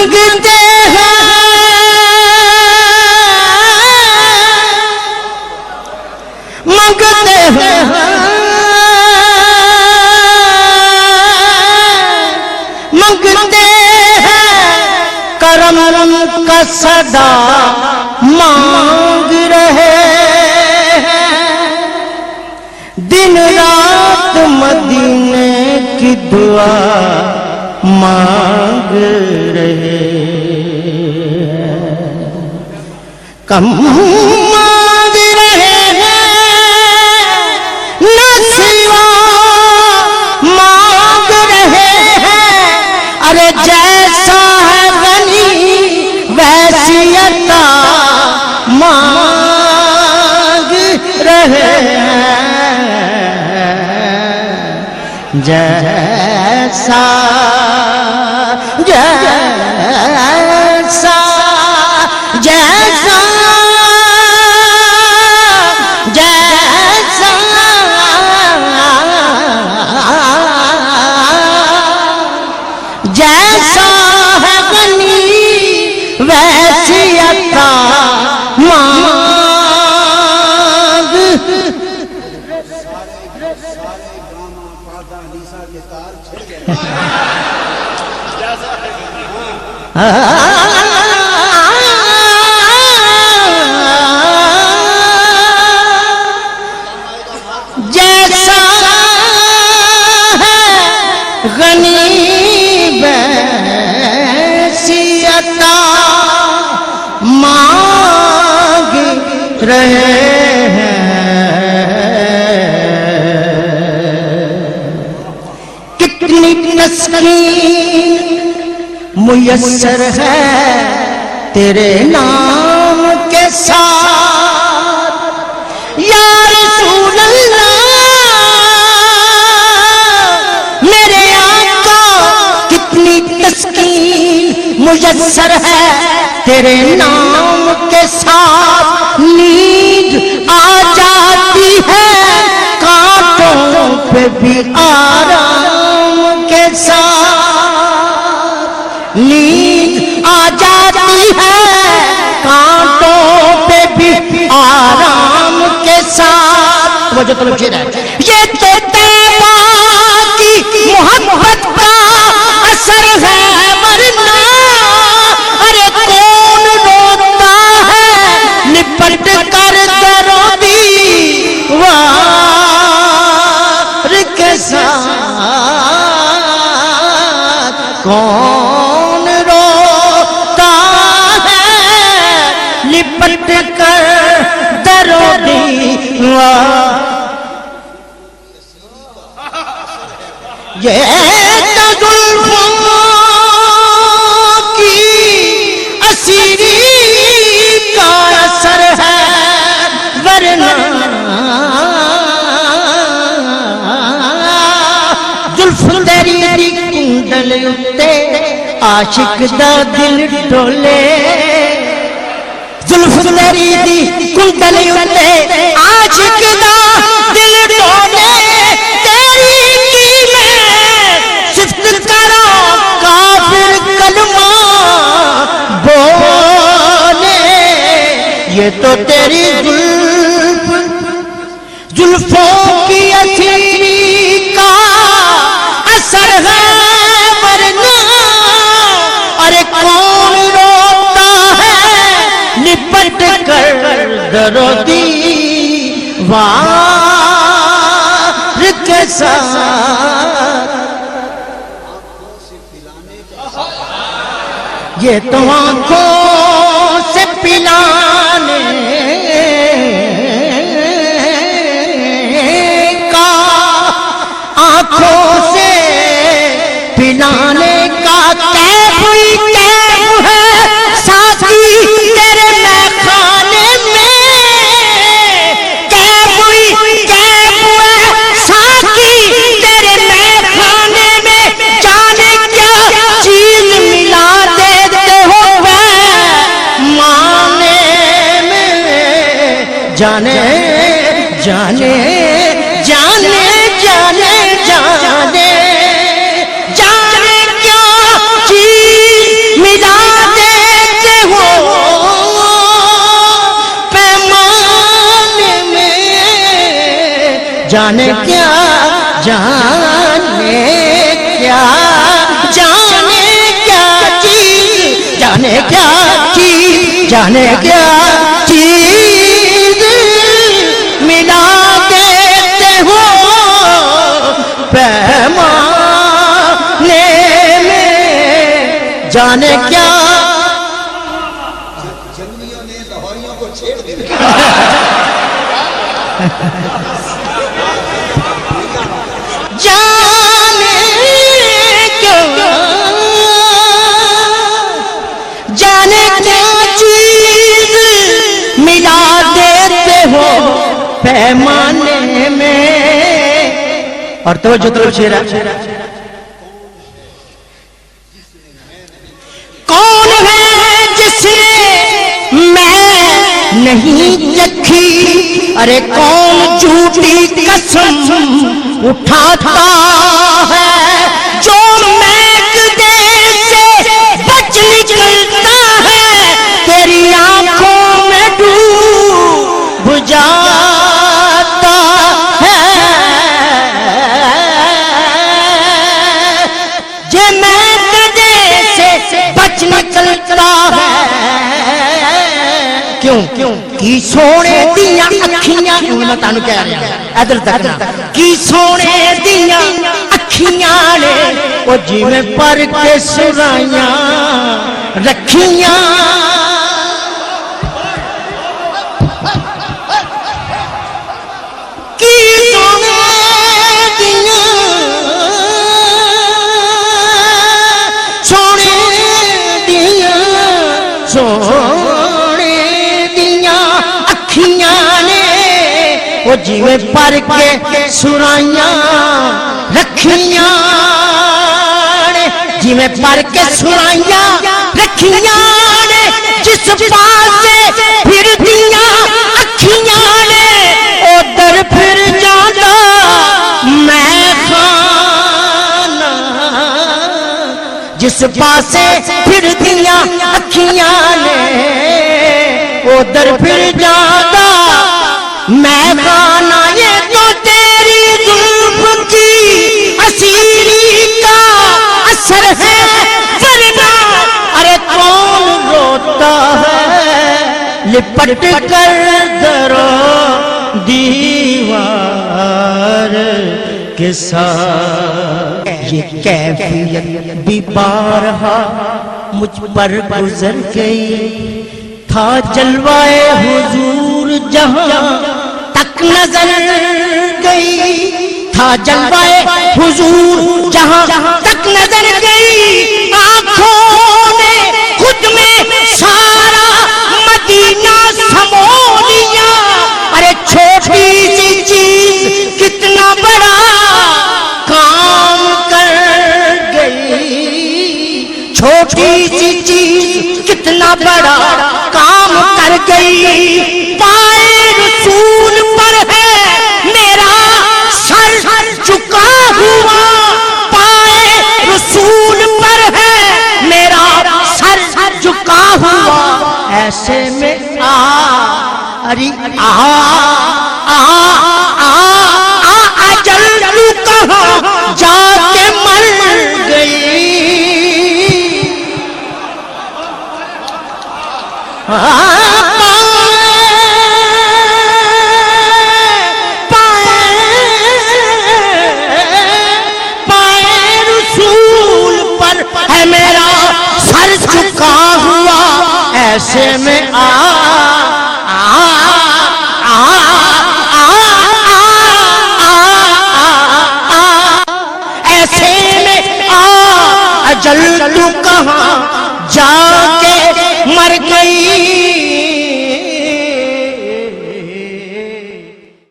مانگتے ہیں مانگتے ہیں مانگتے ہیں کرم کا صدا مانگ رہے ہیں دن رات مدینے کی دعا مانگ رہے ہیں کم مانگ رہے ہیں نہ سوا مانگ رہے ہیں ارے جیسا ہے غنی ویسی عطا مانگ رہے ہیں جیسا جیسا جیسا جیسا جیسا ہے غنی ویسی عطا مانگ جیسا ہے غنی ویسی عطا مانگ رہے ہیں کتنی تسکین میسر ہے تیرے نام کے ساتھ یا رسول اللہ میرے آقا کتنی تسکین میسر ہے تیرے نام کے ساتھ نیند آ جاتی ہے کانٹوں پہ بھی آرام کے ساتھ نیند آ جاتی ہے کانٹوں پہ بھی آرام کے ساتھ وجہ طلب یہ تو طیبہ کی محبت کا اثر ہے ورنہ ارے کون روتا ہے لپٹ کر دروں دیوار کے ساتھ کون روتا ہے لپٹ کر دروں دیوار یہ تو زلفوں کی اسیری کا اثر ہے ورنہ زلف تیری کنڈل اتے عاشق دا دل ڈولے زلف تیری کنڈل اتے عاشق دا دل ڈولے تیری کی میں صفت کرا کافر کلمہ بولے یہ تو تیری زلفوں کی اسیری کا اثر ہے ورنہ ارے کون روتا ہے لپٹ کر دروں دیوار کے ساتھ یہ تو آنکھوں سے پلانے کا آنکھوں سے پلانے کا کیف ہی کیف ہے ساتھی تیرے میخانے میں کیف ہی کیف ہے ساتھی تیرے میخانے میں جانے کیا چیز ملا دیتے ہو مانے میں جانے جانے جانے جانے جانے جانے کیا چیز ملا جانے کیا جانے کیا جانے کیا چیز جانے کیا چیز جانے کیا چیز ملا دیتے ہو پیمانے میں جانے کیا جنگلیوں نے لاہوریوں کو چھیڑ دیا جانے کیا جانے کیا چیز ملا دیتے ہو پیمانے میں اور توجہ طرف شعر ہے کون ہے جس نے میں نہیں چکھی ارے کون جھوٹی قسم اٹھاتا ہے جو میکدے سے بچ نکلتا ہے تیری آنکھوں میں ڈوب جاتا ہے جو میکدے سے بچ نکلتا ہے کیوں کی سونے دیاں اکھیاں میں تانوں کہہ رہا ہوں ادھر تک کی سونے دیاں اکھیاں نے او جویں پر کے سرائیاں رکھیاں کی سونے دیاں سونے دیاں سونے دیاں اکھیاں نے وہ جیویں پر کے سرائیاں رکھیاں نے جیویں پر کے سرائیاں رکھیاں نے جس پاسے پھر دیاں اکھیاں نے ادھر پھر جانا میں خانہ جس پاسے پھر دیاں اکھیاں نے ادھر پھر جانا میں خانہ یہ تو تیری زلف کی اسیری کا اثر ہے ورنہ ارے کون روتا ہے لپٹ کر درو دیوار کے ساتھ یہ کیفیت بھی بارہا مجھ پر گزر گئی تھا جلوائے حضور جہاں تک نظر گئی تھا جلوائے حضور جہاں تک نظر گئی آنکھوں نے خود میں سارا مدینہ سمو لیا ارے چھوٹی سی چیز کتنا بڑا کام کر گئی چھوٹی سی چیز کتنا بڑا کام کر گئی پائے رسول پر ہے میرا سر جھکا ہوا پائے رسول پر ہے میرا سر جھکا ہوا ایسے میں ارے اجل تو کہاں جا کے مر گئی پائے رسول پر ہے میرا سر جھکا ہوا ایسے میں ایسے میں اجل تو کہاں جا کے مر گئی